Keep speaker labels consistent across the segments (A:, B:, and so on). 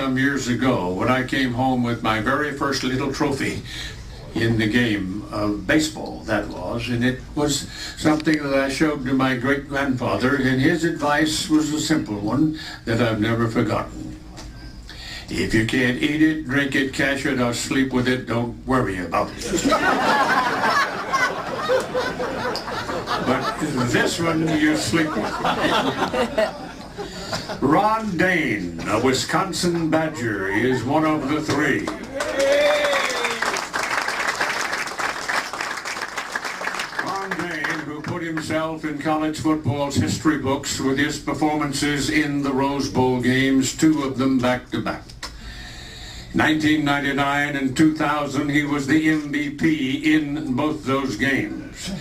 A: Some years ago when I came home with my very first little trophy in the game of baseball, that was, and it was something that I showed to my great-grandfather, and his advice was a simple one that I've never forgotten. If you can't eat it, drink it, cash it, or sleep with it, don't worry about it. But this one you sleep with. Ron Dane, a Wisconsin Badger, is one of the three. Ron Dane, who put himself in college football's history books with his performances in the Rose Bowl games, two of them back-to-back. 1999 and 2000, he was the MVP in both those games.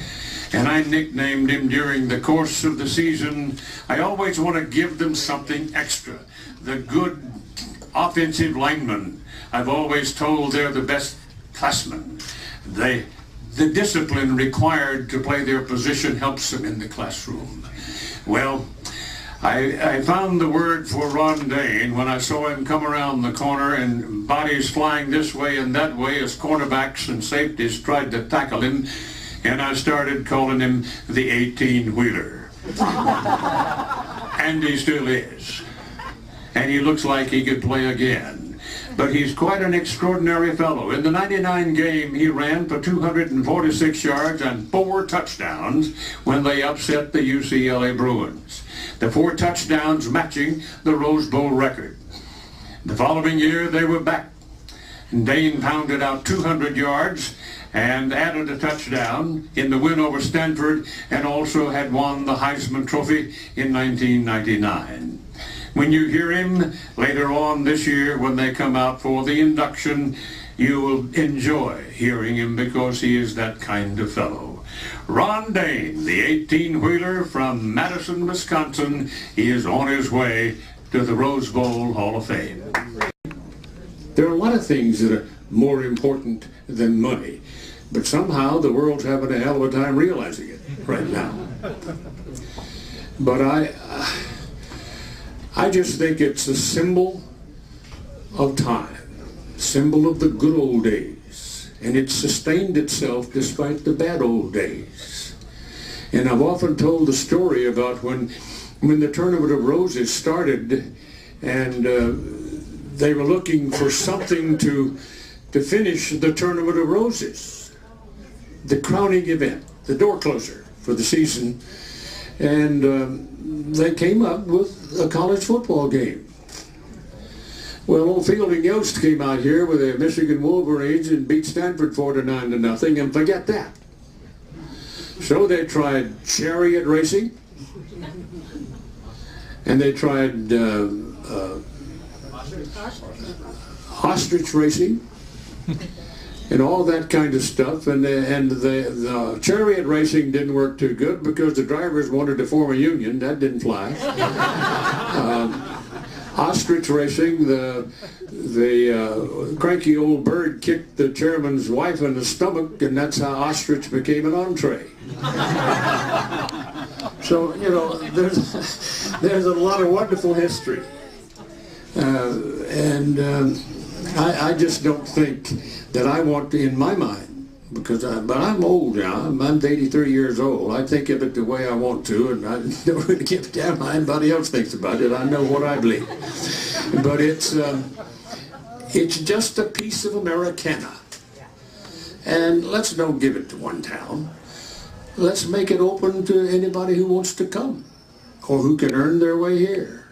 A: And I nicknamed him during the course of the season. I always want to give them something extra. The good offensive linemen, I've always told they're the best classmen. The discipline required to play their position helps them in the classroom. Well, I found the word for Ron Dane when I saw him come around the corner and bodies flying this way and that way as cornerbacks and safeties tried to tackle him. And I started calling him the 18-wheeler. And he still is. And he looks like he could play again. But he's quite an extraordinary fellow. In the 99 game, he ran for 246 yards and 4 touchdowns when they upset the UCLA Bruins. The 4 touchdowns matching the Rose Bowl record. The following year, they were back. And Dane pounded out 200 yards and added a touchdown in the win over Stanford, and also had won the Heisman Trophy in 1999. When you hear him later on this year when they come out for the induction, you will enjoy hearing him because he is that kind of fellow. Ron Dane, the 18-wheeler from Madison, Wisconsin, he is on his way to the Rose Bowl Hall of Fame. There are a lot of things that are more important than money, but somehow the world's having a hell of a time realizing it right now. But I just think it's a symbol of time, symbol of the good old days, and it sustained itself despite the bad old days. And I've often told the story about when the Tournament of Roses started, and they were looking for something to finish the Tournament of Roses, the crowning event, the door closer for the season. And they came up with a college football game. Well, old Fielding Yost came out here with the Michigan Wolverines and beat Stanford 4-9, and forget that. So they tried chariot racing, and they tried ostrich racing, and all that kind of stuff, and the chariot racing didn't work too good because the drivers wanted to form a union. That didn't fly. Ostrich racing, the cranky old bird kicked the chairman's wife in the stomach, and that's how ostrich became an entree. So, you know, there's a lot of wonderful history. I just don't think that I want to, in my mind, but I'm old now, I'm 83 years old. I think of it the way I want to, and I don't really give a damn how anybody else thinks about it. I know what I believe. But it's just a piece of Americana. And let's don't give it to one town. Let's make it open to anybody who wants to come or who can earn their way here.